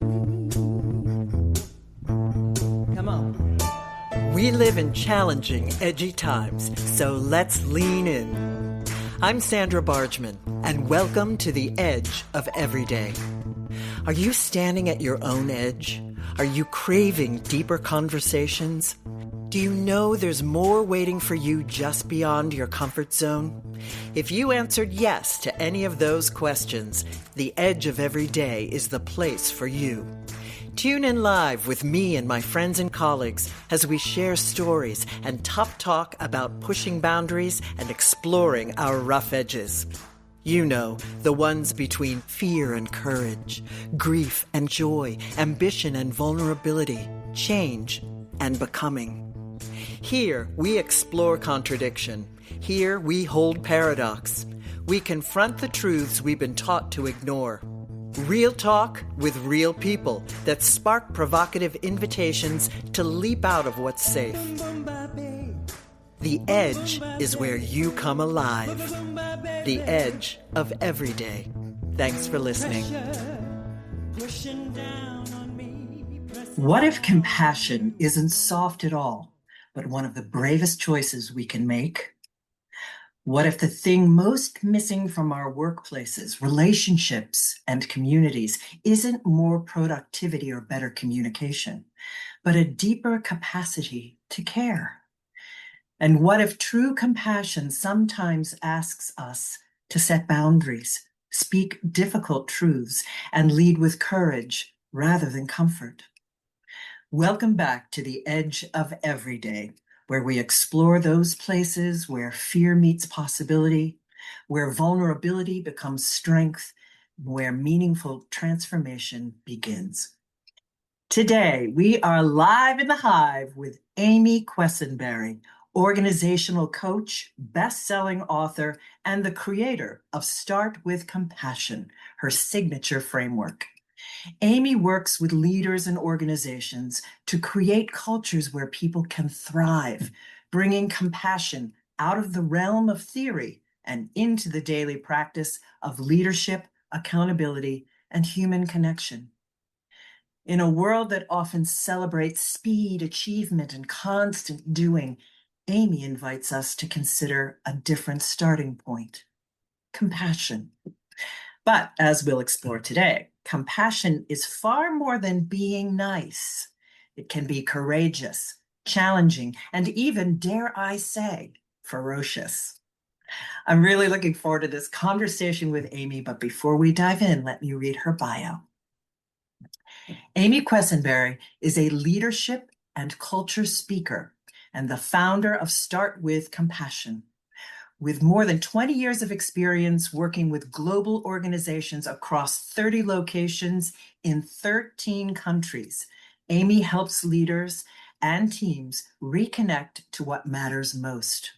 Come on. We live in challenging, edgy times, so let's lean in. I'm Sandra Bargman, and welcome to the Edge of Everyday. Are you standing at your own edge? Are you craving deeper conversations? Do you know there's more waiting for you just beyond your comfort zone? If you answered yes to any of those questions, the Edge of Everyday is the place for you. Tune in live with me and my friends and colleagues as we share stories and tough talk about pushing boundaries and exploring our rough edges. You know, the ones between fear and courage, grief and joy, ambition and vulnerability, change and becoming. Here, we explore contradiction. Here, we hold paradox. We confront the truths we've been taught to ignore. Real talk with real people that spark provocative invitations to leap out of what's safe. The Edge is where you come alive. The Edge of Everyday. Thanks for listening. What if compassion isn't soft at all, but one of the bravest choices we can make? What if the thing most missing from our workplaces, relationships, and communities isn't more productivity or better communication, but a deeper capacity to care? And what if true compassion sometimes asks us to set boundaries, speak difficult truths, and lead with courage rather than comfort? Welcome back to the Edge of Everyday, where we explore those places where fear meets possibility, where vulnerability becomes strength, where meaningful transformation begins. Today, we are live in the Hive with Amy Quesenberry, organizational coach, best-selling author, and the creator of Start with Compassion, her signature framework. Amy works with leaders and organizations to create cultures where people can thrive, bringing compassion out of the realm of theory and into the daily practice of leadership, accountability, and human connection. In a world that often celebrates speed, achievement, and constant doing, Amy invites us to consider a different starting point: compassion. But as we'll explore today, compassion is far more than being nice. It can be courageous, challenging, and even, dare I say, ferocious. I'm really looking forward to this conversation with Amy, but before we dive in, let me read her bio. Amy Quesenberry is a leadership and culture speaker and the founder of Start with Compassion. With more than 20 years of experience working with global organizations across 30 locations in 13 countries, Amy helps leaders and teams reconnect to what matters most.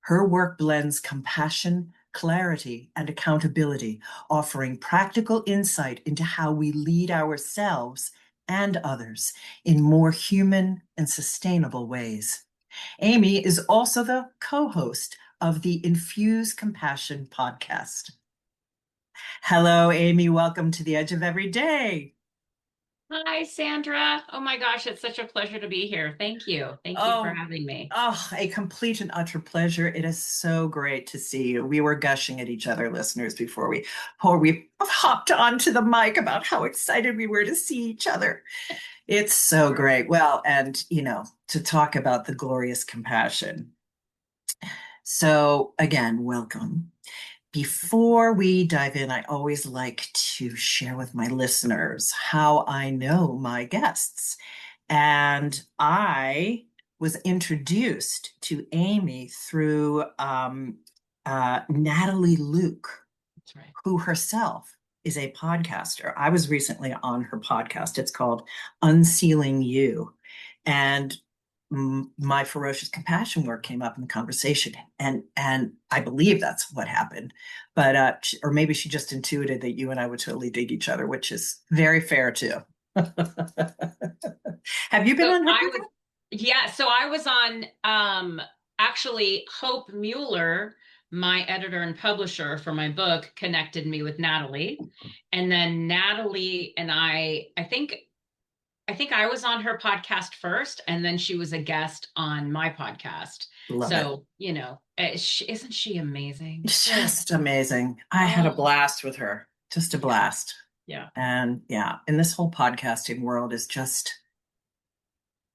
Her work blends compassion, clarity, and accountability, offering practical insight into how we lead ourselves and others in more human and sustainable ways. Amy is also the co-host of the Infuse Compassion podcast. Hello, Amy. Welcome to the Edge of Everyday. Hi, Sandra. Oh my gosh, it's such a pleasure to be here. Thank you. Thank you for having me. Oh, a complete and utter pleasure. It is so great to see you. We were gushing at each other, listeners, before we hopped onto the mic about how excited we were to see each other. It's so great. Well, and, to talk about the glorious compassion. So again, welcome. Before we dive in, I always like to share with my listeners how I know my guests. And I was introduced to Amy through Natalie Luke, That's right, who herself is a podcaster. I was recently on her podcast. It's called Unsealing You. And my ferocious compassion work came up in the conversation, and I believe that's what happened. But or maybe she just intuited that you and I would totally dig each other, which is very fair too. Have you been on her? Yeah, so I was on actually Hope Mueller my editor and publisher for my book connected me with Natalie. And then Natalie and I think I was on her podcast first, and then she was a guest on my podcast. Love it. So, isn't she amazing? It's Just, just amazing. I had a oh, blast with her, just a yeah, blast. yeah. And yeah, and this whole podcasting world is just,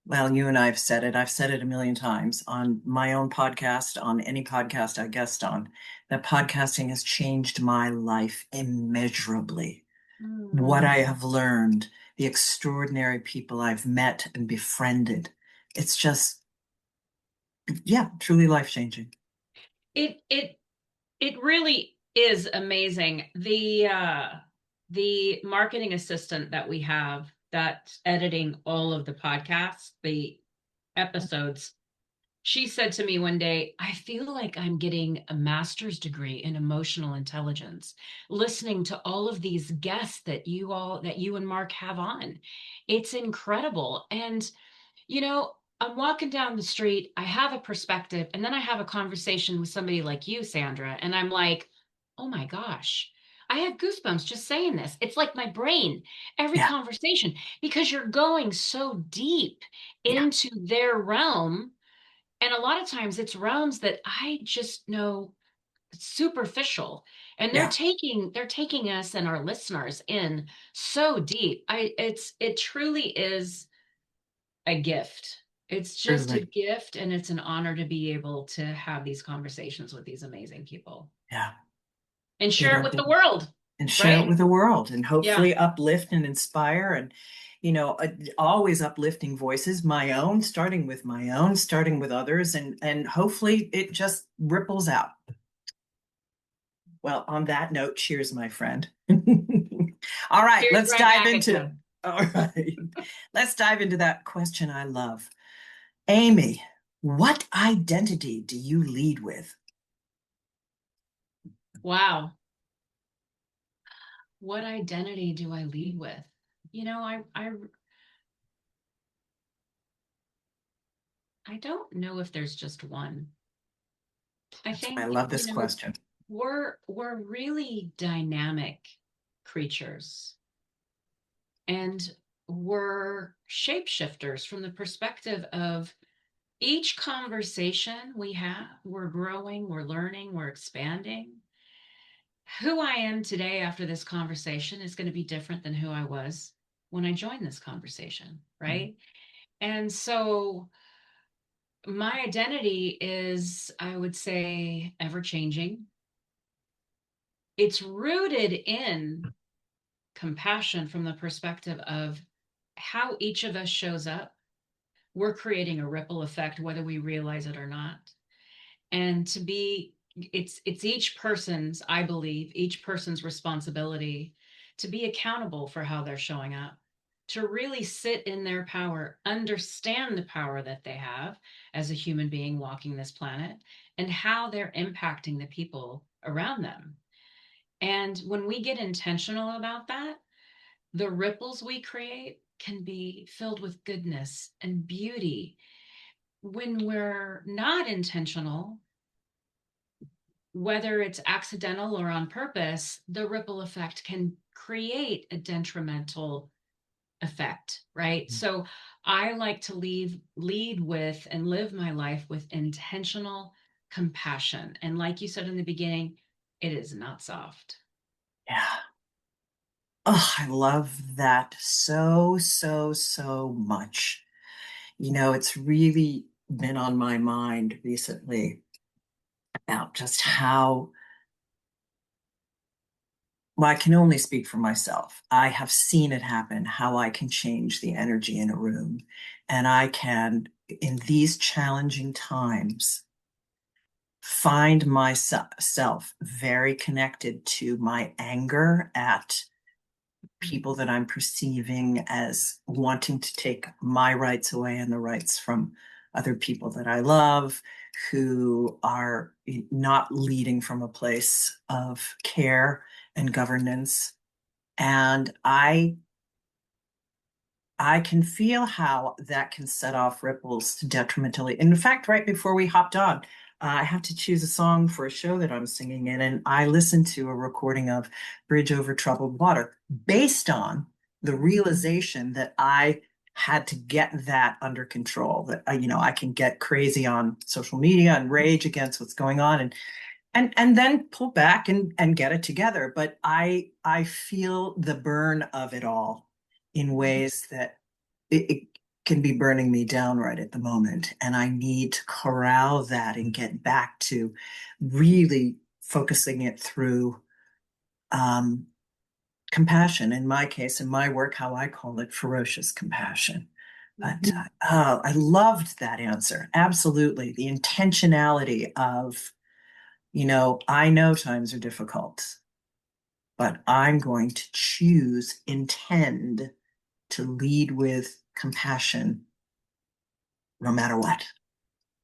well, you and I have said it. I've said it a million times on my own podcast, on any podcast I guest on, that podcasting has changed my life immeasurably. What I Mm. have learned, the extraordinary people I've met and befriended. It's just, yeah, truly life-changing. It it it really is amazing. The marketing assistant that we have that's editing all of the podcasts, the episodes, she said to me one day, I feel like I'm getting a master's degree in emotional intelligence, listening to all of these guests that you and Mark have on. It's incredible. And I'm walking down the street, I have a perspective, and then I have a conversation with somebody like you, Sandra, and I'm like, oh my gosh, I have goosebumps just saying this. It's like my brain, every Yeah, conversation, because you're going so deep yeah, into their realm. And a lot of times it's realms that I just know superficial. And they're yeah, taking us and our listeners in so deep. It truly is a gift. It's just a truly. gift, and it's an honor to be able to have these conversations with these amazing people Yeah. and You share it know, with the world, and share it right? with the world and Yeah. hopefully uplift and inspire and, always uplifting voices, my own, starting with others, and hopefully it just ripples out. Well, on that note, cheers, my friend. All right, Cheers let's right dive back at into you. all right. Let's dive into that question I love. Amy, what identity do you lead with? Wow. What identity do I lead with? I don't know if there's just one. I That's why I think, love this question. we're really dynamic creatures, and we're shapeshifters from the perspective of each conversation we have, we're growing, we're learning, we're expanding. Who I am today after this conversation is going to be different than who I was when I joined this conversation, right? And so my identity is, I would say, ever changing. It's rooted in compassion from the perspective of how each of us shows up. We're creating a ripple effect, whether we realize it or not. And to be, it's each person's, I believe, each person's responsibility to be accountable for how they're showing up, to really sit in their power, understand the power that they have as a human being walking this planet, and how they're impacting the people around them. And when we get intentional about that, the ripples we create can be filled with goodness and beauty. When we're not intentional, whether it's accidental or on purpose, the ripple effect can create a detrimental effect, right? So I like to lead with and live my life with intentional compassion. And like you said in the beginning, it is not soft. Yeah. Oh, I love that so, so, so much. It's really been on my mind recently about just how, well, I can only speak for myself. I have seen it happen, how I can change the energy in a room. And I can, in these challenging times, find myself very connected to my anger at people that I'm perceiving as wanting to take my rights away and the rights from other people that I love, who are not leading from a place of care and governance. And I can feel how that can set off ripples detrimentally. In fact, right before we hopped on, I have to choose a song for a show that I'm singing in, and I listened to a recording of Bridge Over Troubled Water based on the realization that I had to get that under control. That I can get crazy on social media and rage against what's going on, and then pull back and get it together. But I feel the burn of it all in ways that it can be burning me down right at the moment. And I need to corral that and get back to really focusing it through um, compassion. In my case, in my work, how I call it ferocious compassion. But I loved that answer. Absolutely. The intentionality of, I know times are difficult, but I'm going to intend to lead with compassion no matter what.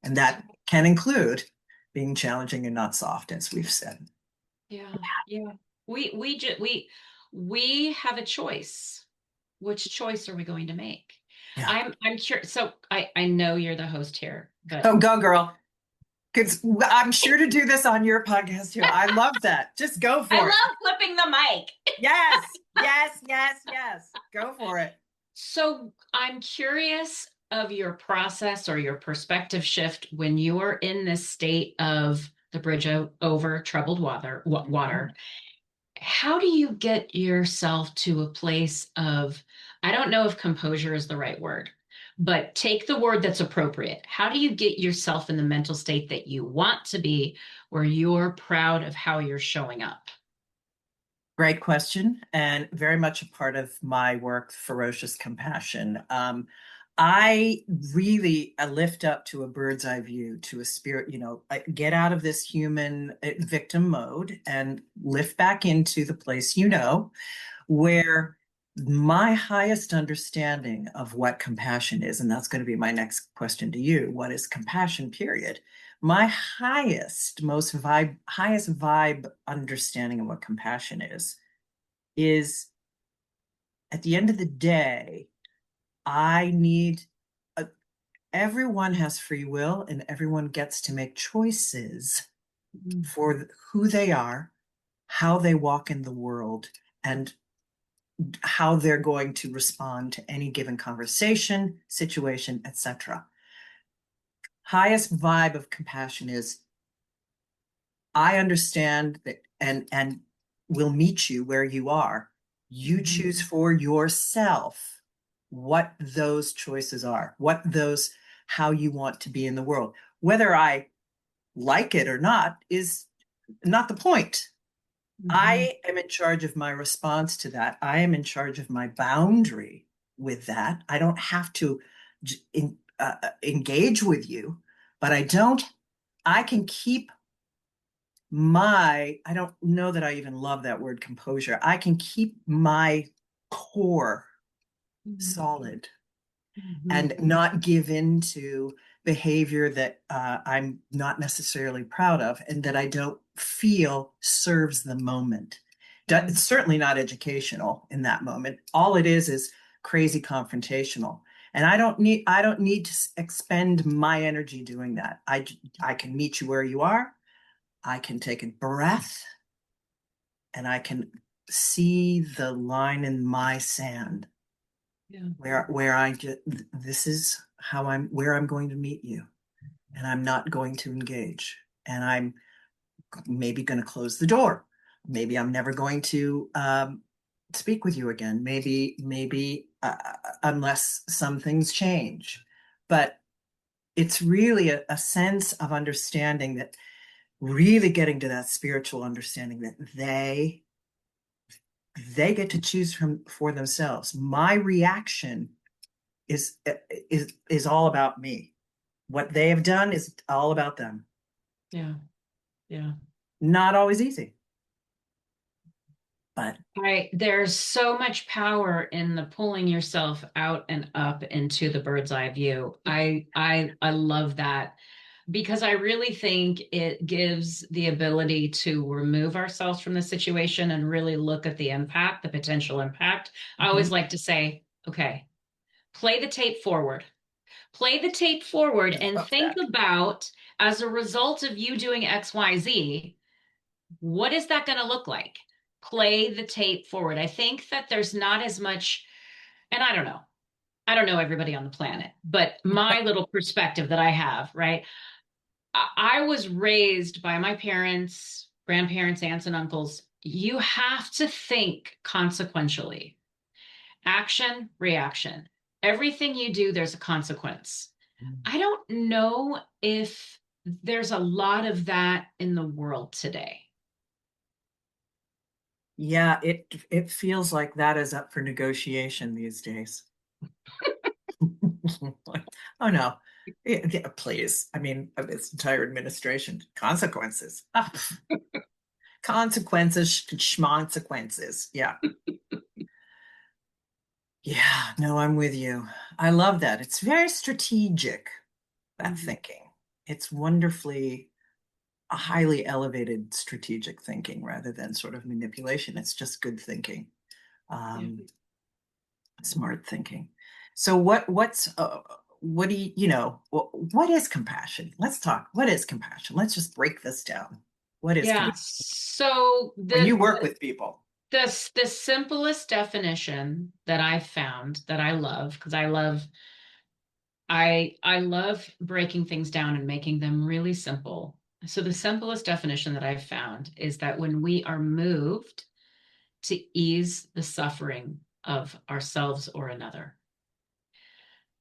And that can include being challenging and not soft, as we've said. Yeah, yeah. We have a choice. Which choice are we going to make? Yeah. I'm curious. So I know you're the host here, but Oh, go, girl. Because I'm sure to do this on your podcast too. I love that. Just go I for it. love flipping the mic. Yes, yes, yes, yes. Go for it. So I'm curious of your process or your perspective shift when you're in this state of the bridge over troubled water. How do you get yourself to a place of, I don't know if composure is the right word, but take the word that's appropriate. How do you get yourself in the mental state that you want to be, where you're proud of how you're showing up? Great question, and very much a part of my work, ferocious compassion. I really lift up to a bird's eye view, to a spirit, get out of this human victim mode and lift back into the place, where my highest understanding of what compassion is, and that's going to be my next question to you. What is compassion, period? My highest vibe understanding of what compassion is at the end of the day, I need everyone has free will and everyone gets to make choices Mm, for who they are, how they walk in the world, and how they're going to respond to any given conversation, situation, etc. Highest vibe of compassion is I understand that and will meet you where you are. You mhm, choose for yourself what those choices are, how you want to be in the world. Whether I like it or not is not the point. mhm, I am in charge of my response to that. I am in charge of my boundary with that. I don't have to engage with you, but I can keep I don't know that I even love that word composure. I can keep my core mhm, solid mhm, and not give in to behavior that I'm not necessarily proud of and that I don't feel serves the moment. mhm. It's certainly not educational in that moment. All it is crazy confrontational. And I don't need to expend my energy doing that. I can meet you where you are. I can take a breath and I can see the line in my sand Yeah. where I just this is how I'm where I'm going to meet you, and I'm not going to engage, and I'm maybe going to close the door. Maybe I'm never going to speak with you again. Maybe unless some things change, but it's really a sense of understanding that really getting to that spiritual understanding that they get to choose for themselves. My reaction is all about me. What they have done is all about them. Yeah. Yeah. Not always easy, but There's so much power in the pulling yourself out and up into the bird's eye view. I love that because I really think it gives the ability to remove ourselves from the situation and really look at the impact, the potential impact. I mhm. always like to say, okay, play the tape forward. Play the tape forward I and love think that. about, as a result of you doing XYZ, what is that going to look like? Play the tape forward. I think that there's not as much, and I don't know. I don't know everybody on the planet, but my little perspective that I have, right? I was raised by my parents, grandparents, aunts, and uncles. You have to think consequentially. Action, reaction. Everything you do, there's a consequence. I don't know if there's a lot of that in the world today. Yeah, it feels like that is up for negotiation these days. Oh no. Yeah, please. I mean, this entire administration, consequences. Ah, consequences, schmonsequences. Yeah. Yeah, no, I'm with you. I love that. It's very strategic, that Mhm. thinking. It's wonderfully a highly elevated strategic thinking rather than sort of manipulation. It's just good thinking, Yeah. um, smart thinking. So what do what is compassion? Let's talk. What is compassion? Let's just break this down. What is Yeah. compassion So when you work with people? the simplest definition that I've found that I love, because I love breaking things down and making them really simple. So the simplest definition that I've found is that when we are moved to ease the suffering of ourselves or another.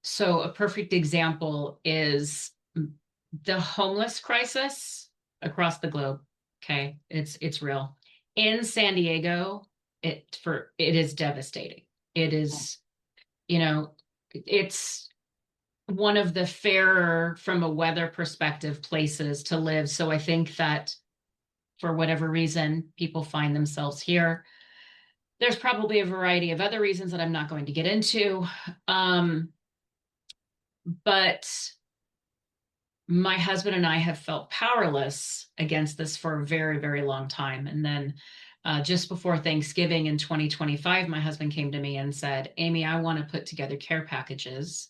So a perfect example is the homeless crisis across the globe. Okay, it's real. In San Diego, it is devastating. It is, you know, it's one of the fairer from a weather perspective places to live. So I think that for whatever reason, people find themselves here. There's probably a variety of other reasons that I'm not going to get into. Um, but my husband and I have felt powerless against this for a very, very long time. And then just before Thanksgiving in 2025, my husband came to me and said, Amy, I want to put together care packages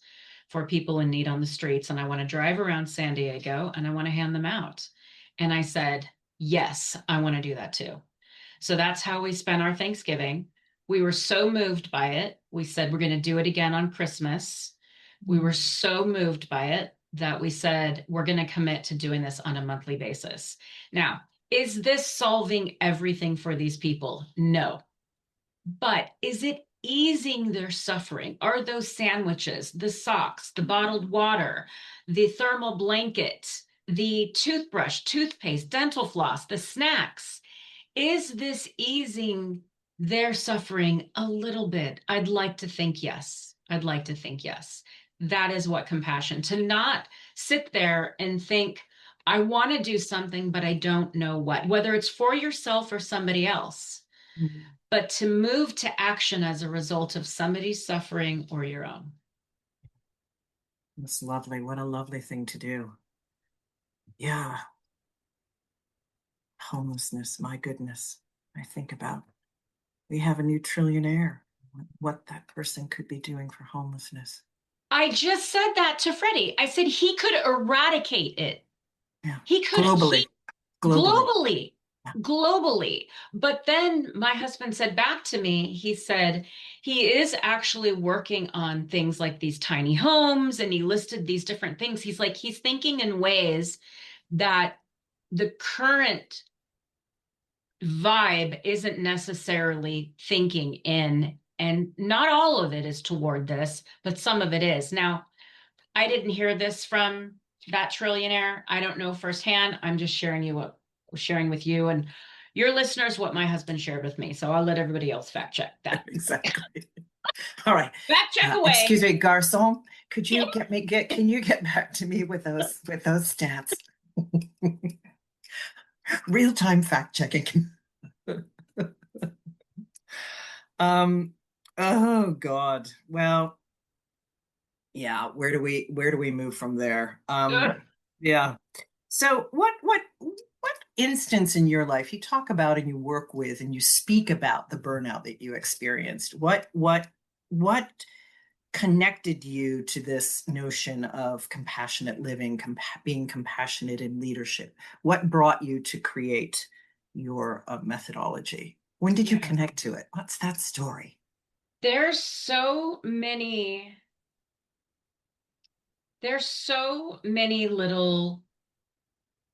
for people in need on the streets. And I want to drive around San Diego and I want to hand them out. And I said, yes, I want to do that too. So that's how we spent our Thanksgiving. We were so moved by it. We said we're going to do it again on Christmas. We were so moved by it that we said we're going to commit to doing this on a monthly basis. Now, is this solving everything for these people? No. But is it easing their suffering? Are those sandwiches, the socks, the bottled water, the thermal blanket, the toothbrush, toothpaste, dental floss, the snacks? Is this easing their suffering a little bit? I'd like to think yes. I'd like to think yes. That is what compassion, to not sit there and think, I want to do something, but I don't know what, whether it's for yourself or somebody else, but to move to action as a result of somebody's suffering or your own. It's lovely. What a lovely thing to do. Yeah, homelessness, my goodness. I think about we have a new trillionaire. What that person could be doing for homelessness. I just said that to Freddie. I said he could eradicate it. Yeah, He globally, globally. globally, Yeah. globally. But then my husband said back to me, he said he is actually working on things like these tiny homes, and he listed these different things. He's like, he's thinking in ways that the current vibe isn't necessarily thinking in. And not all of it is toward this, but some of it is. Now, I didn't hear this from that trillionaire. I don't know firsthand. I'm just sharing with you and your listeners what my husband shared with me. So I'll let everybody else fact check that. Exactly. All right. Fact check Excuse away. me, garçon. Could you can you get back to me with those stats? Real-time fact checking. Um, oh God. Well, yeah, where do we move from there? Ugh. Yeah. So what instance in your life you talk about and you work with and you speak about the burnout that you experienced? What connected you to this notion of compassionate living, being compassionate in leadership? What brought you to create your methodology? When did you Yeah. connect to it? What's that story? There's so many, there's so many little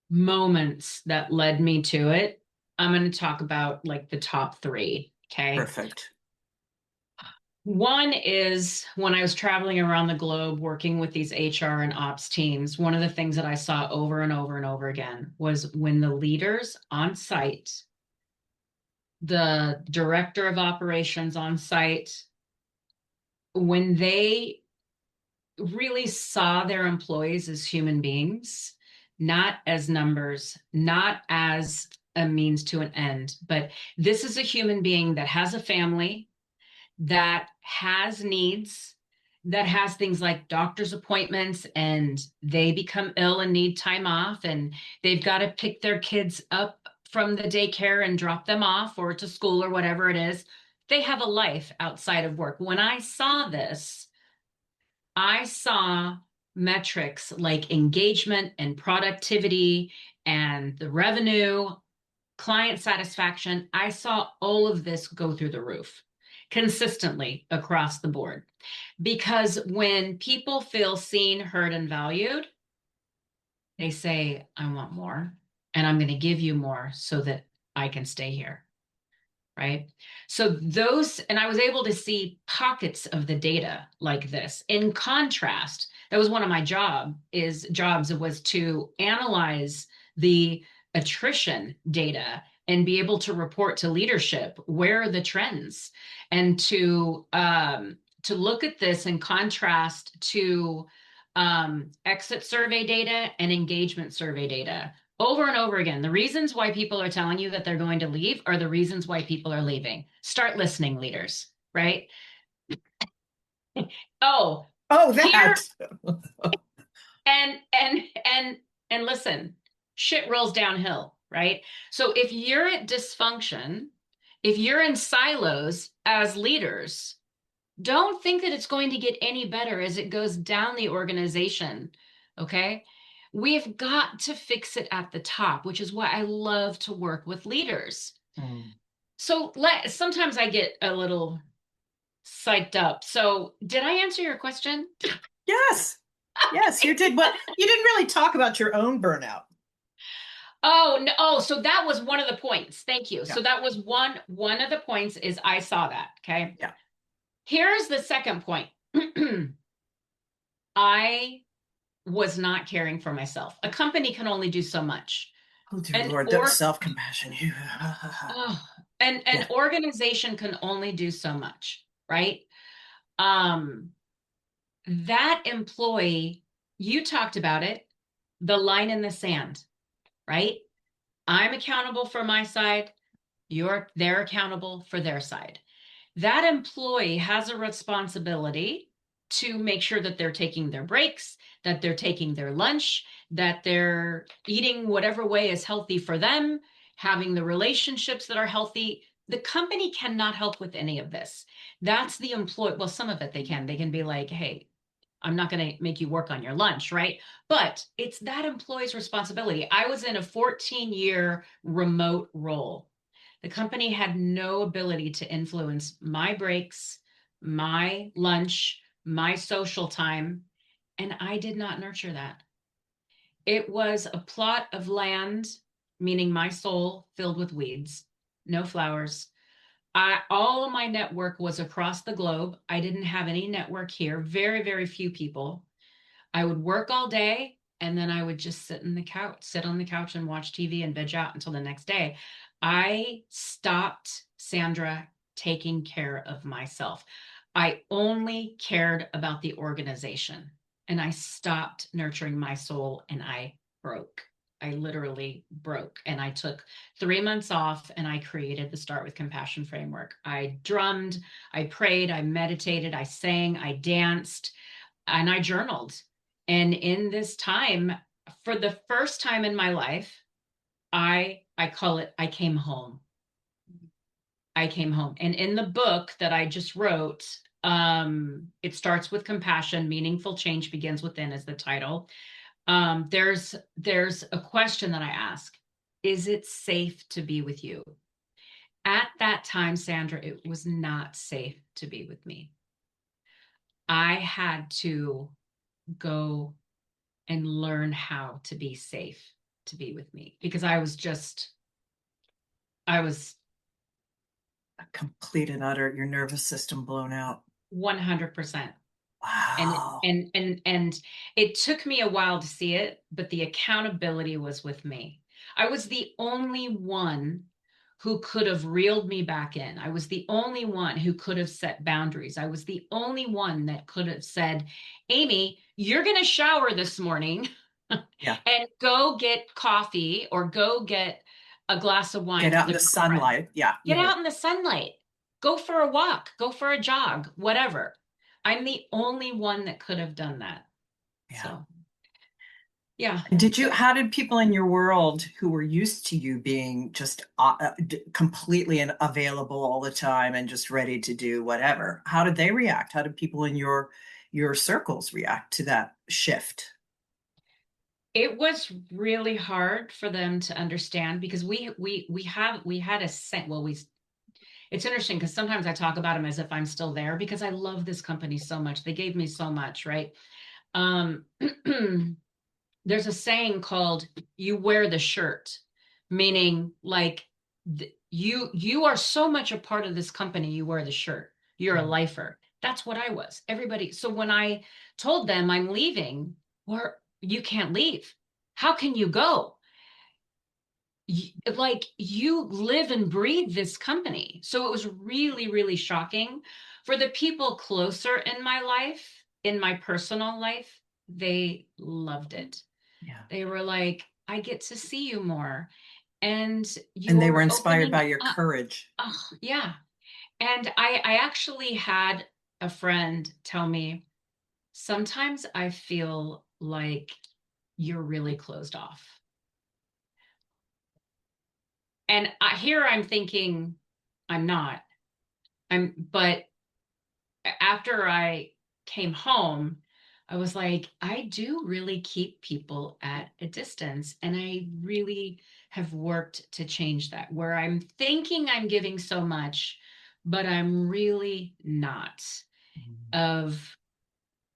moments that led me to it. I'm going to talk about like the top three. Okay. Perfect. One is when I was traveling around the globe working with these HR and ops teams, one of the things that I saw over and over and over again was when the leaders on site, the director of operations on site, when they really saw their employees as human beings, not as numbers, not as a means to an end, but this is a human being that has a family, that has needs, that has things like doctor's appointments, and they become ill and need time off, and they've got to pick their kids up from the daycare and drop them off or to school or whatever it is. They have a life outside of work. When I saw this, I saw metrics like engagement and productivity and the revenue, client satisfaction. I saw all of this go through the roof consistently across the board. Because when people feel seen, heard, and valued, they say, I want more, and I'm going to give you more so that I can stay here. Right. So those, and I was able to see pockets of the data like this. In contrast, that was one of my jobs was to analyze the attrition data and be able to report to leadership where are the trends, and to look at this in contrast to exit survey data and engagement survey data over and over again. The reasons why people are telling you that they're going to leave are the reasons why people are leaving. Start listening, leaders, right? Oh, Oh, here that. and listen, shit rolls downhill, right? So if you're at dysfunction, if you're in silos as leaders, don't think that it's going to get any better as it goes down the organization. Okay. We've got to fix it at the top, which is why I love to work with leaders. Mm. So sometimes I get a little psyched up. So did I answer your question? Yes. Yes, you did. But you didn't really talk about your own burnout. Oh, no. Oh, so that was one of the points. Thank you. Yeah. So that was one of the points is I saw that. Okay. Yeah. Here's the second point. I was not caring for myself. A company can only do so much. Oh, dear An Lord, that or self-compassion. oh, an Yeah. organization can only do so much, right? Um, that employee, you talked about it, the line in the sand, right? I'm accountable for my side, they're accountable for their side. That employee has a responsibility to make sure that they're taking their breaks, that they're taking their lunch, that they're eating whatever way is healthy for them, having the relationships that are healthy. The company cannot help with any of this. That's the employee. Well, some of it they can. They can be like, hey, I'm not going to make you work on your lunch, right? But it's that employee's responsibility. I was in a 14-year remote role. The company had no ability to influence my breaks, my lunch, my social time, and I did not nurture that. It was a plot of land, meaning my soul filled with weeds, no flowers. All of my network was across the globe. I didn't have any network here, very, very few people. I would work all day and then I would just sit on the couch and watch TV and veg out until the next day. I stopped, Sandra, taking care of myself. I only cared about the organization and I stopped nurturing my soul and I broke. I literally broke and I took 3 months off and I created the Start with Compassion framework. I drummed, I prayed, I meditated, I sang, I danced, and I journaled. And in this time, for the first time in my life, I call it I came home. I came home. And in the book that I just wrote, It starts with compassion. Meaningful change begins within is the title. There's a question that I ask. Is it safe to be with you? At that time, Sandra, it was not safe to be with me. I had to go and learn how to be safe to be with me because I was A complete and utter, your nervous system blown out. 100%. And Wow. and it took me a while to see it, but the accountability was with me. I was the only one who could have reeled me back in. I was the only one who could have set boundaries. I was the only one that could have said, Amy, you're going to shower this morning Yeah. and go get coffee or go get a glass of wine Get out with in a the girlfriend. sunlight. Yeah. Get out in the sunlight. Go for a walk. Go for a jog, whatever. I'm the only one that could have done that. Yeah. So, yeah. So How did people in your world who were used to you being just completely available all the time and just ready to do whatever, how did they react? How did people in your circles react to that shift? it was really hard for them to understand because we had a sense. Well, we it's interesting because sometimes I talk about them as if I'm still there because I love this company so much. They gave me so much, right? Um, there's a saying called "you wear the shirt," meaning like you are so much a part of this company, you wear the shirt. You're a Mm. lifer. That's what I was. Everybody. So when I told them I'm leaving, or you can't leave. How can you go? Like you live and breathe this company. So it was really, really shocking for the people closer in my life, in my personal life. They loved it. Yeah. They were like, I get to see you more. And And they were you're inspired opening by your up. courage. Oh, yeah. And I actually had a friend tell me, sometimes I feel like you're really closed off. And here I'm thinking, I'm not. But after I came home, I was like, I do really keep people at a distance. And I really have worked to change that, where I'm thinking I'm giving so much, but I'm really not. Mm. Of,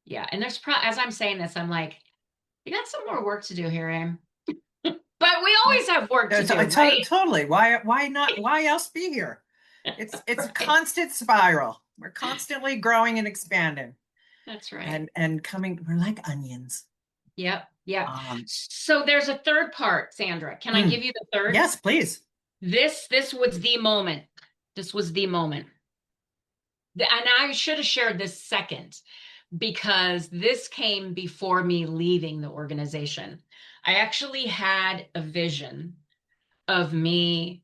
yeah. And as I'm saying this, I'm like, you got some more work to do here, Em. But we always have work to do, right? Totally. Why not? Why else be here? It's a Right. constant spiral. We're constantly growing and expanding That's right. and coming. We're like onions. Yep. Yep. Um, So there's a third part, Sandra. Can I mm, give you the third? yes, please. This was the moment. This was the moment. And I should have shared this second because this came before me leaving the organization. I actually had a vision of me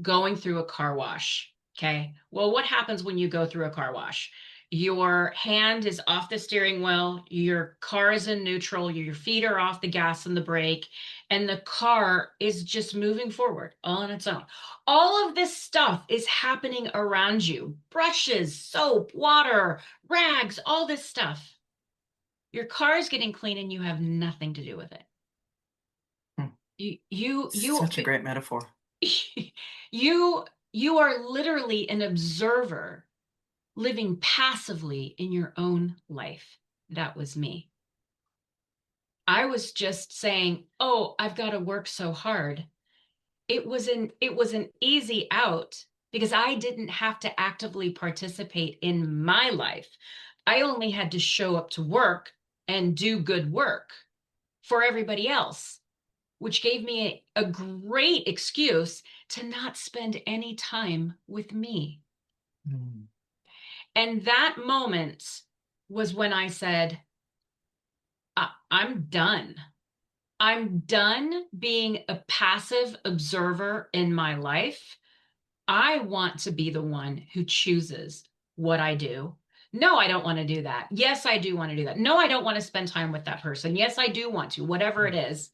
going through a car wash. Okay. Well, what happens when you go through a car wash? Your hand is off the steering wheel, your car is in neutral, your feet are off the gas and the brake, and the car is just moving forward all on its own. All of this stuff is happening around you, brushes, soap, water, rags, all this stuff. Your car is getting clean and you have nothing to do with it. Mm, You such a great metaphor. you you are literally an observer living passively in your own life. That was me. I was just saying, "Oh, I've got to work so hard." It was an easy out because I didn't have to actively participate in my life. I only had to show up to work and do good work for everybody else, which gave me a great excuse to not spend any time with me. Mm, And that moment was when I said, I'm done. I'm done being a passive observer in my life. I want to be the one who chooses what I do. No, I don't want to do that. Yes, I do want to do that. No, I don't want to spend time with that person. Yes, I do want to, whatever it mm. is.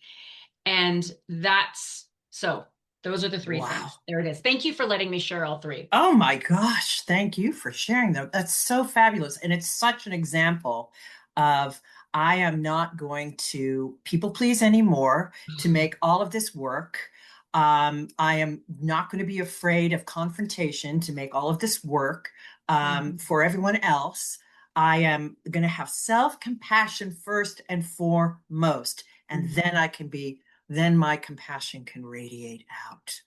And that's so. Those are the three Wow. things. There it is. Thank you for letting me share all three. Oh my gosh, thank you for sharing them. That's so fabulous. And it's such an example of I am not going to people please anymore to make all of this work. I am not going to be afraid of confrontation to make all of this work Mhm. for everyone else. I am going to have self-compassion first and foremost. And Mhm. then then my compassion can radiate out.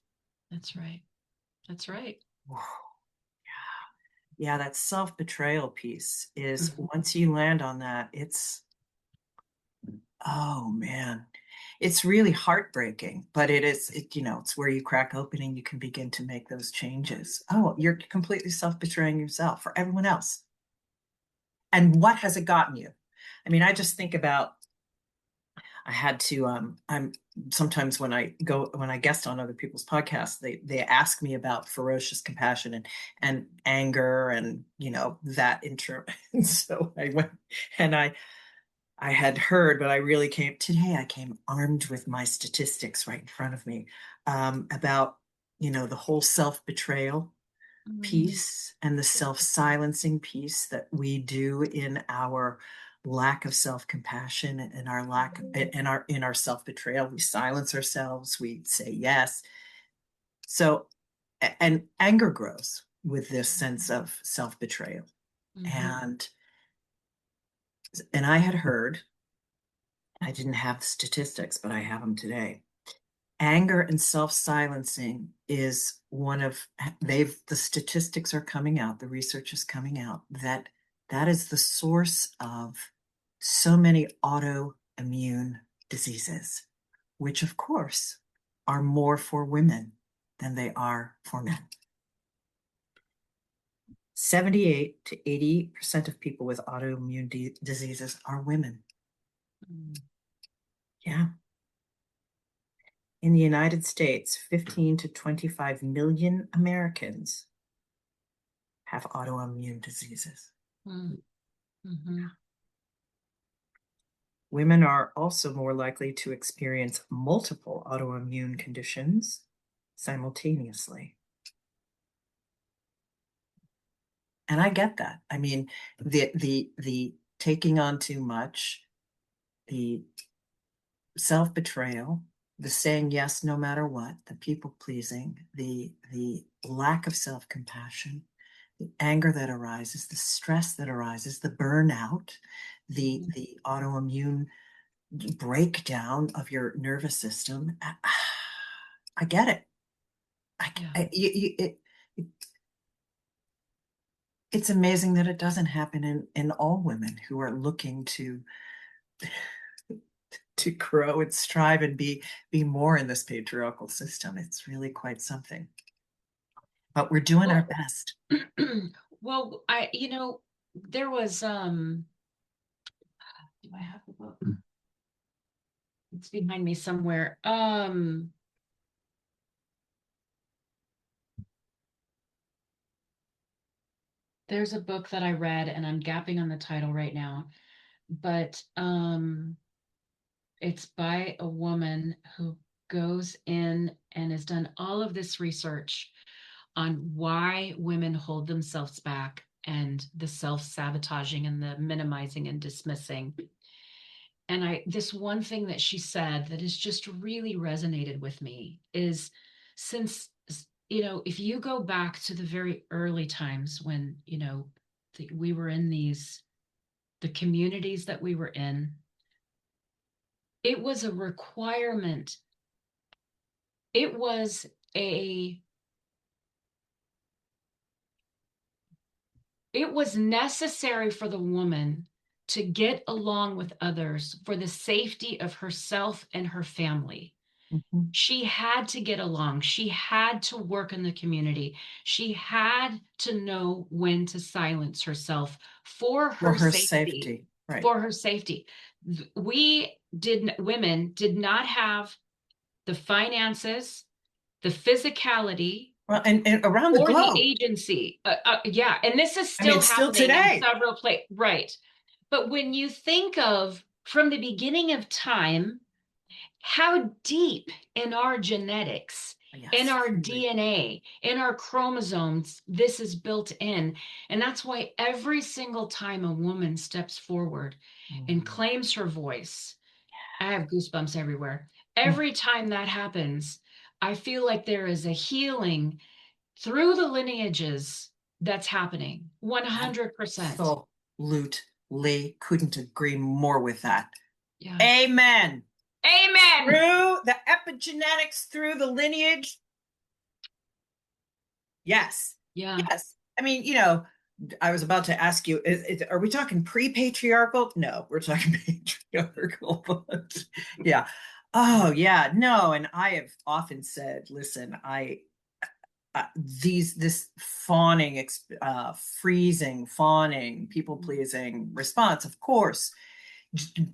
That's right. That's right. Yeah, that self-betrayal piece is Mhm. once you land on that, oh man, it's really heartbreaking, but it's where you crack open and you can begin to make those changes. Oh, you're completely self-betraying yourself for everyone else. And what has it gotten you? I mean, I just think about I had to I'm sometimes when I guest on other people's podcasts, they ask me about ferocious compassion and anger and that intro. And so I went and I had heard, but I really I came armed with my statistics right in front of me about the whole self-betrayal Mhm. piece and the self-silencing piece that we do in our lack of self-compassion and our lack in our self-betrayal. We silence ourselves, we say yes. So and anger grows with this sense of self-betrayal. Mhm. And I had heard, I didn't have the statistics, but I have them today. Anger and self-silencing is one of the statistics are coming out, the research is coming out that that is the source of so many autoimmune diseases, which of course are more for women than they are for men. 78 to 80% of people with autoimmune diseases are women. Mhm. Yeah. In the United States, 15 to 25 million Americans have autoimmune diseases. Mhm. Mhm. Women are also more likely to experience multiple autoimmune conditions simultaneously. And I get that. I mean, the taking on too much, the self-betrayal, the saying yes no matter what, the people pleasing, the lack of self-compassion, the anger that arises, the stress that arises, the burnout, Mhm. the autoimmune breakdown of your nervous system. I get it. Yeah. It's amazing that it doesn't happen in all women who are looking to grow and strive and be more in this patriarchal system. It's really quite something. But we're doing our Well, best. well, there was do I have the book? It's behind me somewhere. There's a book that I read and I'm gapping on the title right now, but it's by a woman who goes in and has done all of this research on why women hold themselves back and the self-sabotaging and the minimizing and dismissing. And this one thing that she said that has just really resonated with me is since if you go back to the very early times when we were in the communities that we were in, it was a requirement. It was a it was necessary for the woman to get along with others for the safety of herself and her family. Mhm. She had to get along. She had to work in the community. She had to know when to silence herself for For her her safety. safety. Right. For her safety. Women did not have the finances, the physicality, Well, and around the or the globe. agency. Yeah, and this is I mean, still still happening in today. several places. Right. But when you think of from the beginning of time, how deep in our genetics In Yes, our truly. DNA, in our chromosomes, this is built in. And that's why every single time a woman steps forward and Mm. claims her voice, I have goosebumps everywhere. Mm. Every time that happens, I feel like there is a healing through the lineages that's happening. 100%. Absolutely couldn't agree more with that. Yeah. Amen. Amen. Through the epigenetics, through the lineage. Yes. Yeah. Yes. I mean, I was about to ask you, are we talking pre-patriarchal? No, we're talking patriarchal, but yeah. Oh, yeah. No, and I have often said, listen, this fawning, freezing, fawning, people pleasing response, of course,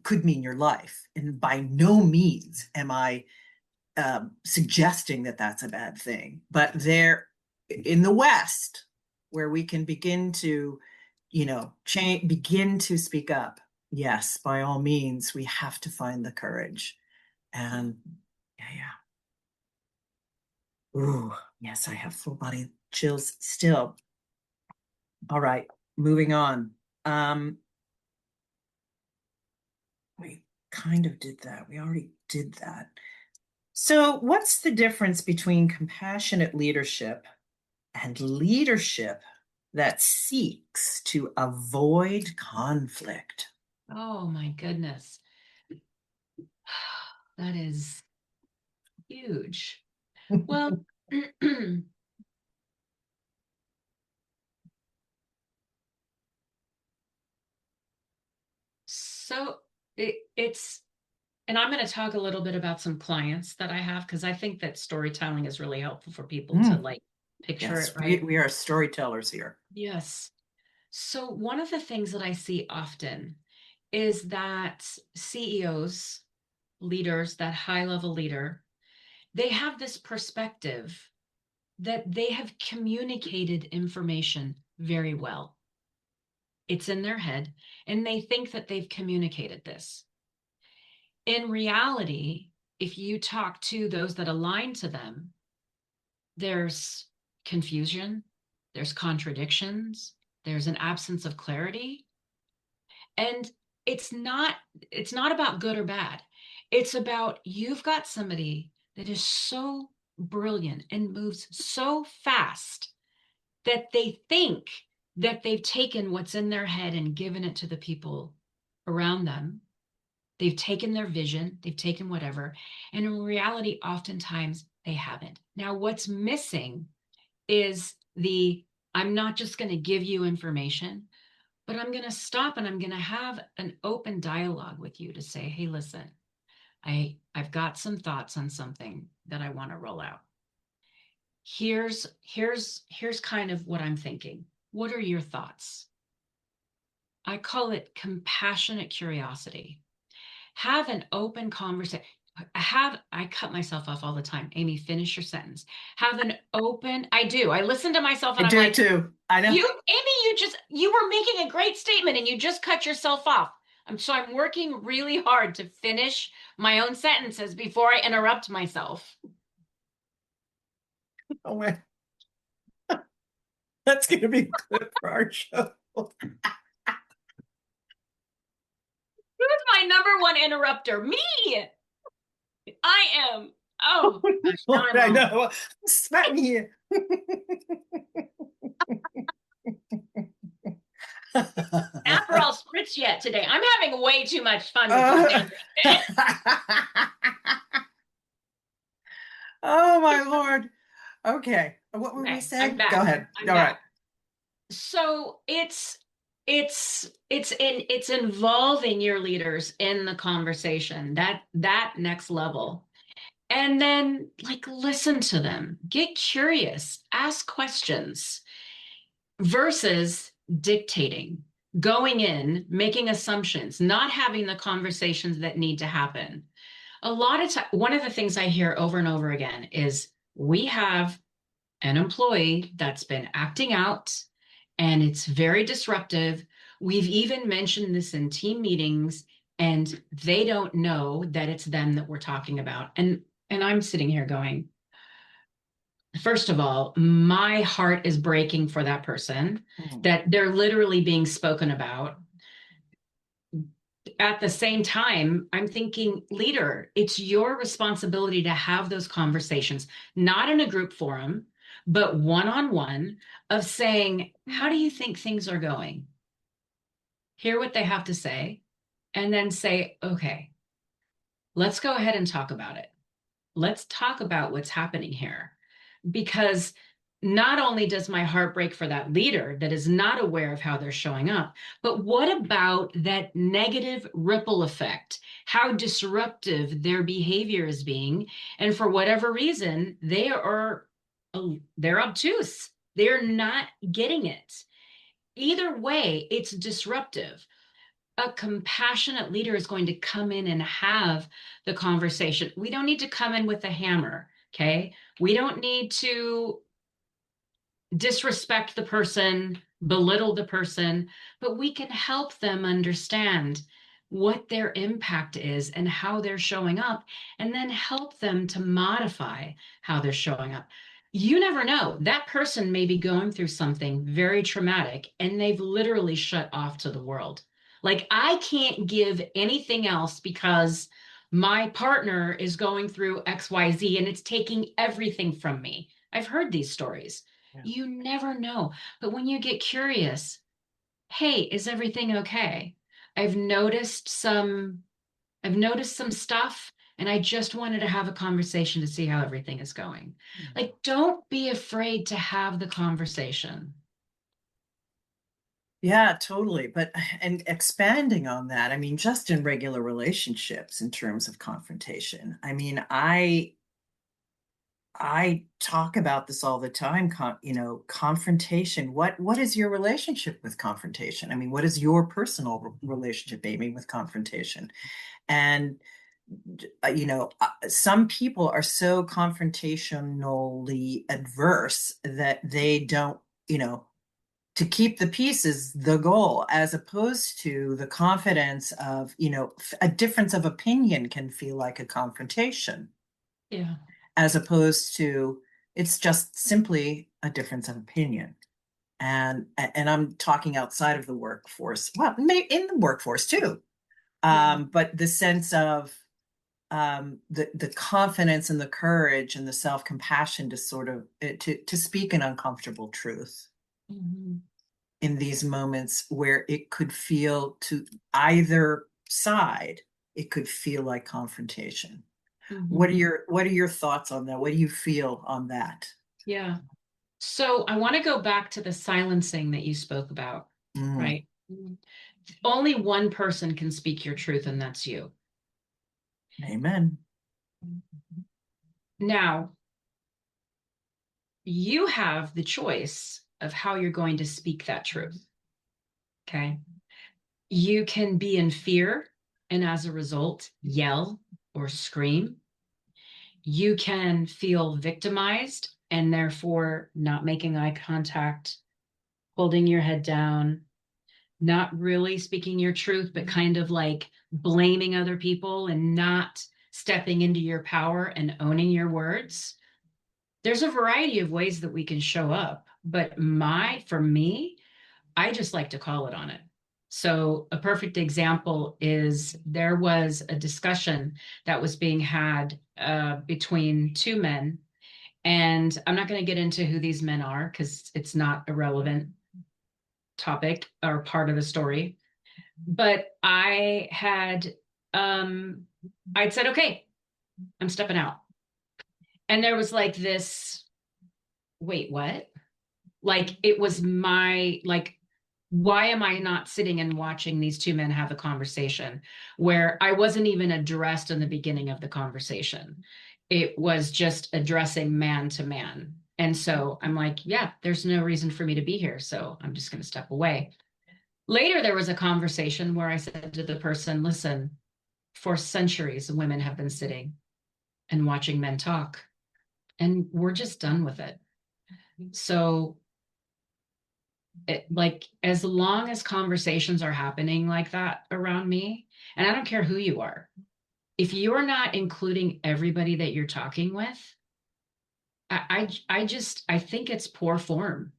could mean your life. And by no means am I suggesting that that's a bad thing. But there, in the West, where we can begin to, begin to speak up, yes, by all means, we have to find the courage. And yeah, yeah. Ooh, yes, I have full body chills still. All right, moving on. We kind of did that. We already did that. So, what's the difference between compassionate leadership and leadership that seeks to avoid conflict? Oh my goodness. That is huge. Well, so it's, and I'm going to talk a little bit about some clients that I have because I think that storytelling is really helpful for people to Mm, like picture it, yes, we, right? we are storytellers here. Yes. So one of the things that I see often is that CEOs, leaders, that high level leader, they have this perspective that they have communicated information very well. It's in their head, and they think that they've communicated this. In reality, if you talk to those that align to them, there's confusion, there's contradictions, there's an absence of clarity. And it's not about good or bad. It's about you've got somebody that is so brilliant and moves so fast that they think that they've taken what's in their head and given it to the people around them. They've taken their vision, they've taken whatever. And in reality, oftentimes they haven't. Now, what's missing is I'm not just going to give you information, but I'm going to stop and I'm going to have an open dialogue with you to say, hey, listen, I've got some thoughts on something that I want to roll out. Here's kind of what I'm thinking. What are your thoughts? I call it compassionate curiosity. Have an open conversation. I cut myself off all the time. Amy, finish your sentence. Have an open, I do. I listen to myself I and I'm do it like, too. I know. Amy, you were making a great statement and you just cut yourself off. I'm working really hard to finish my own sentences before I interrupt myself. Oh my, that's going to be a clip for our show. Who's my number one interrupter? Me. I am. Oh, gosh, now Lord, I'm I all know. I'm sweating here. Aperol spritz yet today. I'm having way too much fun with these Uh, damn oh my Lord. Okay. What were we Okay, I'm saying? Go back. ahead. I'm All right. back. So it's involving your leaders in the conversation, that next level. And then like listen to them, get curious, ask questions versus dictating, going in, making assumptions, not having the conversations that need to happen. A lot of time, one of the things I hear over and over again is we have an employee that's been acting out and it's very disruptive. We've even mentioned this in team meetings and they don't know that it's them that we're talking about. And I'm sitting here going, First of all, my heart is breaking for that person, Mm. that they're literally being spoken about. At the same time, I'm thinking, leader, it's your responsibility to have those conversations, not in a group forum, but one on one, of saying, how do you think things are going? Hear what they have to say, and then say, okay, let's go ahead and talk about it. Let's talk about what's happening here. Because not only does my heart break for that leader that is not aware of how they're showing up, but what about that negative ripple effect? How disruptive their behavior is being. And for whatever reason, they're obtuse. They're not getting it. Either way, it's disruptive. A compassionate leader is going to come in and have the conversation. We don't need to come in with a hammer, okay? We don't need to disrespect the person, belittle the person, but we can help them understand what their impact is and how they're showing up, and then help them to modify how they're showing up. You never know. That person may be going through something very traumatic and they've literally shut off to the world. Like, I can't give anything else because my partner is going through XYZ and it's taking everything from me. I've heard these stories. Yeah. You never know. But when you get curious, hey, is everything okay? I've noticed some I've noticed some stuff and I just wanted to have a conversation to see how everything is going. Like, don't be afraid to have the conversation. Yeah, totally. But and expanding on that, I mean, just in regular relationships in terms of confrontation. I mean, I talk about this all the time, confrontation. What is your relationship with confrontation? I mean, what is your personal relationship, Amy, with confrontation? And some people are so confrontationally adverse that they don't, to keep the peace is the goal, as opposed to the confidence of, a difference of opinion can feel like a confrontation, Yeah. as opposed to it's just simply a difference of opinion. And I'm talking outside of the workforce, well, in the workforce too. Yeah. But the sense of the confidence and the courage and the self-compassion to sort of to speak an uncomfortable truth Mhm. in these moments where it could feel, to either side, it could feel like confrontation. Mhm. What are your thoughts on that? What do you feel on that? Yeah. So I want to go back to the silencing that you spoke about, Mm, right? Only one person can speak your truth, and that's you. amen. Now, you have the choice of how you're going to speak that truth. Okay. You can be in fear and as a result, yell or scream. You can feel victimized and therefore not making eye contact, holding your head down, not really speaking your truth, but kind of like blaming other people and not stepping into your power and owning your words. There's a variety of ways that we can show up, but for me, I just like to call it on it. So a perfect example is there was a discussion that was being had between two men, and I'm not going to get into who these men are because it's not a relevant topic or part of the story. But um, I'd said, okay, I'm stepping out, and there was like this, wait, what? Like, it was my, like, why am I not sitting and watching these two men have a conversation where I wasn't even addressed in the beginning of the conversation? It was just addressing man to man. And so I'm like, yeah, there's no reason for me to be here. So I'm just going to step away. Later, there was a conversation where I said to the person, listen, for centuries, women have been sitting and watching men talk, and we're just done with it. So like, as long as conversations are happening like that around me, and I don't care who you are, if you're not including everybody that you're talking with, I think it's poor form,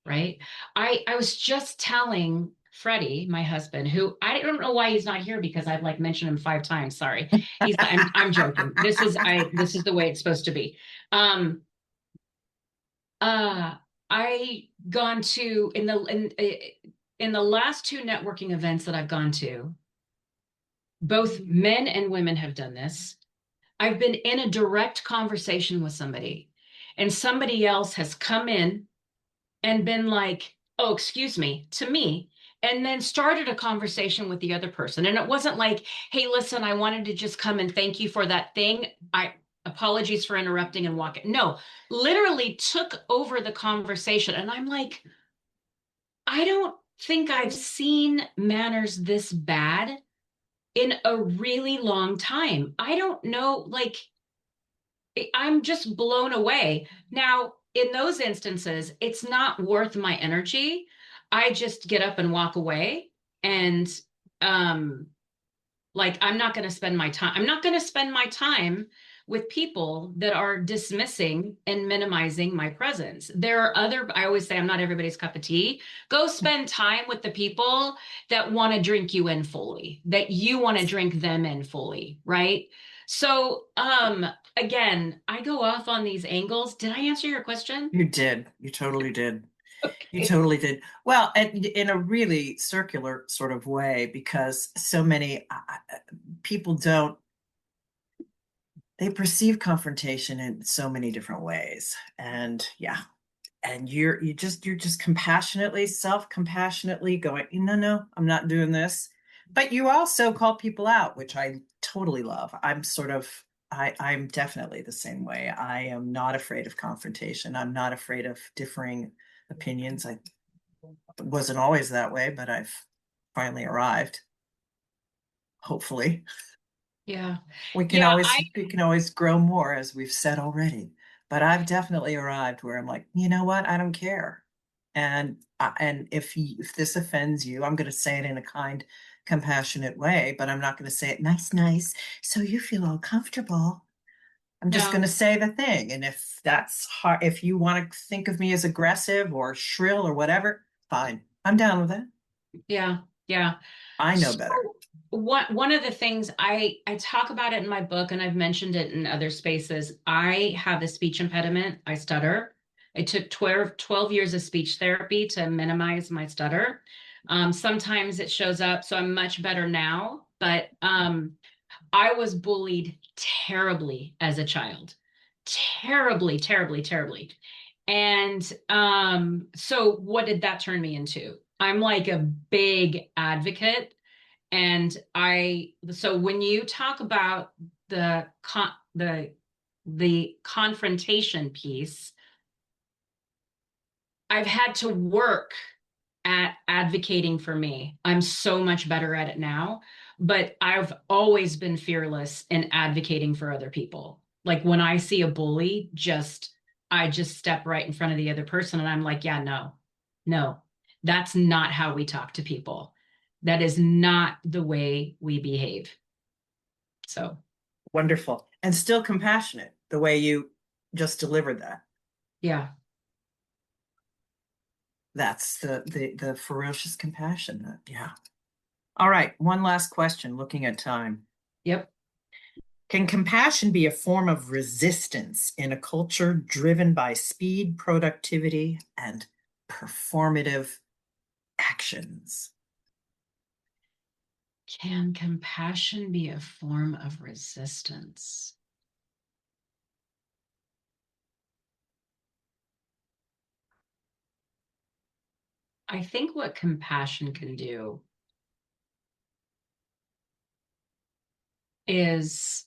right? I was just telling Freddie, my husband, who I don't know why he's not here because I've like mentioned him 5 times. Sorry. I'm joking. This is the way it's supposed to be. Um I gone to in the last two networking events that I've gone to, both men and women have done this. I've been in a direct conversation with somebody, and somebody else has come in and been like, "Oh, excuse me," to me, and then started a conversation with the other person. And it wasn't like, "Hey, listen, I wanted to just come and thank you for that thing. I apologies for interrupting and walking." No, literally took over the conversation. And I'm like, I don't think I've seen manners this bad in a really long time. I don't know, like, I'm just blown away. Now, in those instances, it's not worth my energy. I just get up and walk away. And um, like, I'm not going to spend my time with people that are dismissing and minimizing my presence. There are other, I always say, I'm not everybody's cup of tea. Go spend time with the people that want to drink you in fully, that you want to drink them in fully, right? So, again, I go off on these angles. Did I answer your question? You did. You totally did. You Okay. totally did. Well, and in a really circular sort of way, because so many people don't, they perceive confrontation in so many different ways. And yeah, and you're just compassionately, self-compassionately going, no, no, I'm not doing this. But you also call people out, which I totally love. I'm definitely the same way. I am not afraid of confrontation. I'm not afraid of differing opinions. I wasn't always that way, but I've finally arrived, hopefully. Yeah. we can Yeah, always we can always grow more, as we've said already, but I've definitely arrived where I'm like, you know what, I don't care. And if this offends you, I'm going to say it in a kind, compassionate way, but I'm not going to say it nice, so you feel all comfortable. I'm just going no. to say the thing. And if that's hard, if you want to think of me as aggressive or shrill or whatever, fine, I'm down with it. Yeah. Yeah. I know So better. one of the things I talk about it in my book, and I've mentioned it in other spaces. I have a speech impediment. I stutter. It took 12 years of speech therapy to minimize my stutter. Sometimes it shows up, so I'm much better now. But I was bullied terribly as a child. Terribly, terribly, terribly. And so what did that turn me into? I'm like a big advocate. And so when you talk about the confrontation piece, I've had to work at advocating for me. I'm so much better at it now, but I've always been fearless in advocating for other people. Like when I see a bully, I just step right in front of the other person and I'm like, yeah, no, no, that's not how we talk to people. That is not the way we behave. So, Wonderful. And still compassionate the way you just delivered that. yeah. That's the ferocious compassion. Yeah. All right. One last question, looking at time. Yep. Can compassion be a form of resistance in a culture driven by speed, productivity, and performative actions? Can compassion be a form of resistance? I think what compassion can do is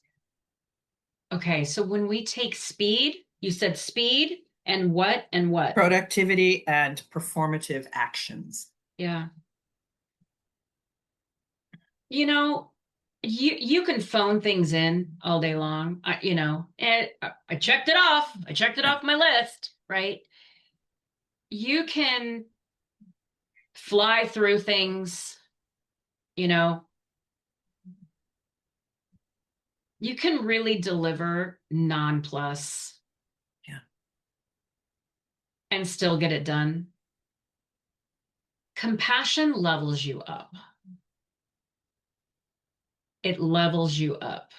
okay. So when we take speed, you said speed and what and what? Productivity and performative actions. Yeah. You know, you can phone things in all day long. I checked it off. I checked it Yeah. off my list, right? You can fly through things, you know, you can really deliver non plus. Yeah. and still get it done. Compassion levels you up. It levels you up.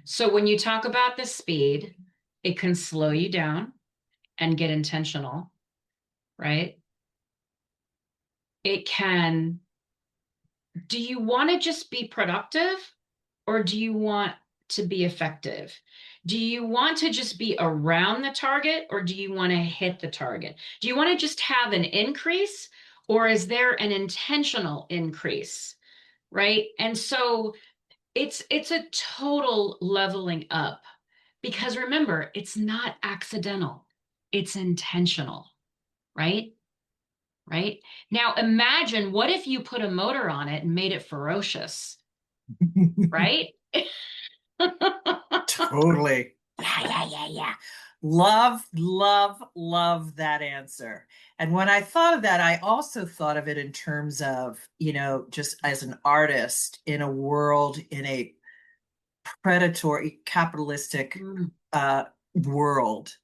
So when you talk about the speed, it can slow you down and get intentional, right? It can, do you want to just be productive or do you want to be effective? Do you want to just be around the target or do you want to hit the target? Do you want to just have an increase or is there an intentional increase? Right? And so it's a total leveling up because remember, it's not accidental. It's intentional, right? Right? Now imagine what if you put a motor on it and made it ferocious, right? Totally. Yeah. Love, love, love that answer. And when I thought of that, I also thought of it in terms of, just as an artist in a world, in a predatory, capitalistic Mm, world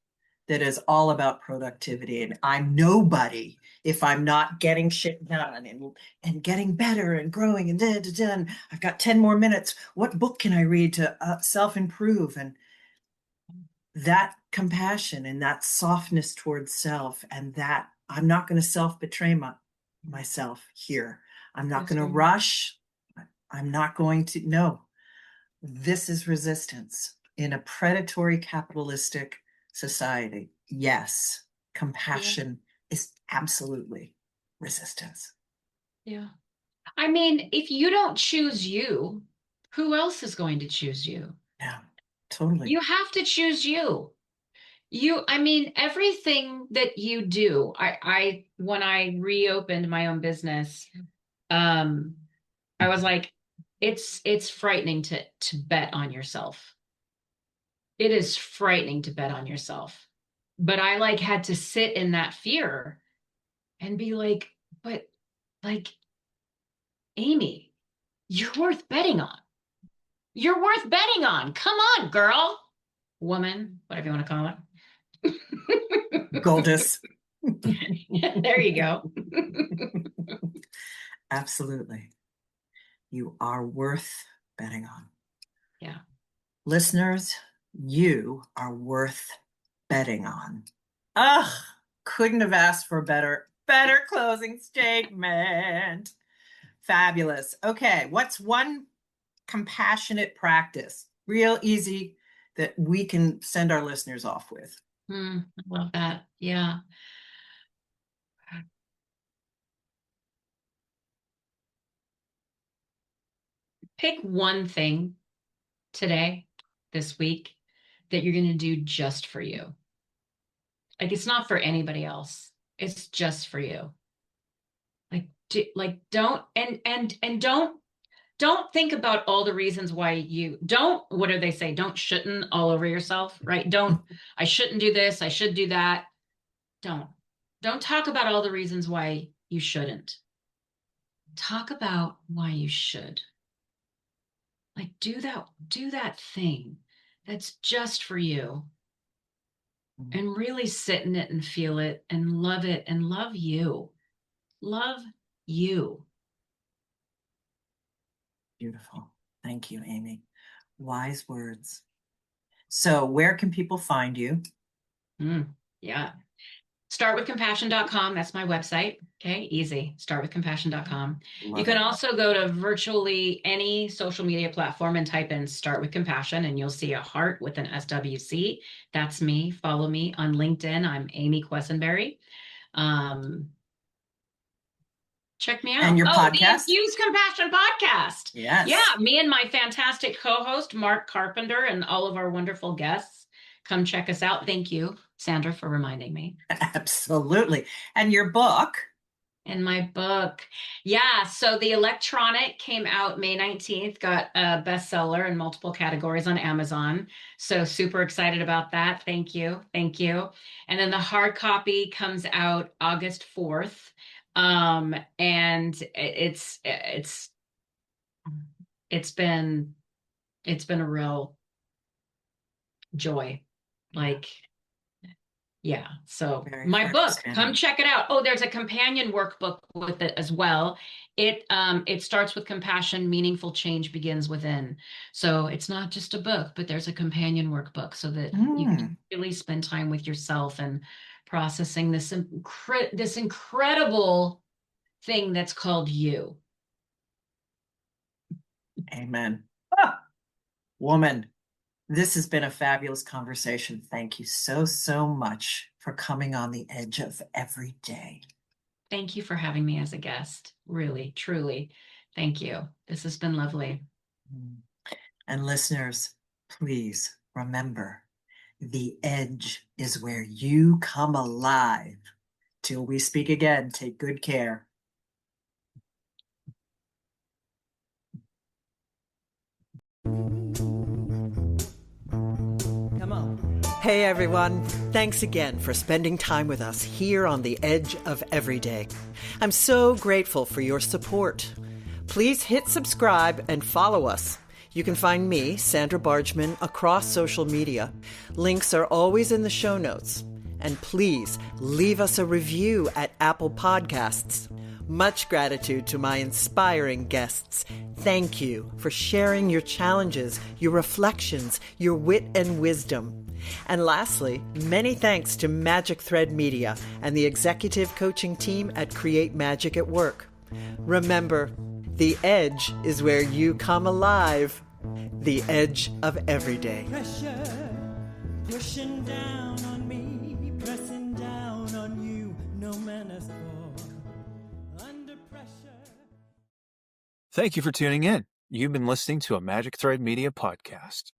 that is all about productivity. And I'm nobody if I'm not getting shit done and getting better and growing and da. I've got 10 more minutes. What book can I read to self-improve? And that compassion and that softness towards self, and that I'm not going to self-betray myself here. I'm not yes, going to sir. rush. I'm not going to, no, this is resistance in a predatory capitalistic society. Yes, Yeah, compassion is absolutely resistance. yeah. I mean, if you don't choose you, who else is going to choose you? Yeah, totally. You have to choose you. I mean, everything that you do, when I reopened my own business, um, I was like, it's frightening to bet on yourself. It is frightening to bet on yourself. But I like had to sit in that fear and be like, but like, Amy, you're worth betting on. You're worth betting on. Come on, girl, woman, whatever you want to call Goldus. it. There you go. Absolutely. You are worth betting on. Yeah. Listeners, you are worth betting on. Ugh, couldn't have asked for a better closing statement. Fabulous. Okay, what's one compassionate practice, real easy, that we can send our listeners off with? I love that. Yeah. Pick one thing today, this week, that you're going to do just for you. Like it's not for anybody else. It's just for you. Like don't and don't think about all the reasons why you don't, what do they say? Don't shouldn't all over yourself, right? Don't, I shouldn't do this, I should do that. Don't. Don't talk about all the reasons why you shouldn't. Talk about why you should. Like do that thing that's just for you and really sit in it and feel it and love it and love you. Love you. Beautiful. Thank you, Amy. Wise words. So, where can people find you? Yeah. Startwithcompassion.com. That's my website. Okay, easy. Startwithcompassion.com. You Love can it. also go to virtually any social media platform and type in Start with Compassion, and you'll see a heart with an SWC. That's me. Follow me on LinkedIn. I'm Amy Quesenberry. Um, Check me And out. your Oh, the podcast? Infused Compassion podcast. Yeah, Yes. me and my fantastic co-host, Mark Carpenter, and all of our wonderful guests. Come check us out. Thank you, Sandra, for reminding me. Absolutely. And your book? In my book. Yeah, so the electronic came out May 19th, got a bestseller in multiple categories on Amazon. So super excited about that. Thank you. Thank you. And then the hard copy comes out August 4th. And it's been it's been a real joy. Yeah. Like Yeah. So Very my first. book, Yeah. come check it out. Oh, there's a companion workbook with it as well. It starts with compassion, meaningful change begins within. So it's not just a book, but there's a companion workbook so that you can really spend time with yourself and processing this incredible thing that's called you. Amen. Ah, woman, this has been a fabulous conversation. Thank you so, so much for coming on the edge of every day. Thank you for having me as a guest. Really, truly. Thank you. This has been lovely. And listeners, please remember, the edge is where you come alive. Till we speak again, take good care. Come on. Hey everyone, thanks again for spending time with us here on the Edge of Everyday. I'm so grateful for your support. Please hit subscribe and follow us. You can find me, Sandra Bargman, across social media. Links are always in the show notes. And please leave us a review at Apple Podcasts. Much gratitude to my inspiring guests. Thank you for sharing your challenges, your reflections, your wit and wisdom. And lastly, many thanks to Magic Thread Media and the executive coaching team at Create Magic at Work. Remember, the edge is where you come alive. The edge of everyday. Pressure pushing down on me, pressing down on you, no man has fall under pressure. Thank you for tuning in. You've been listening to a Magic Thread Media podcast.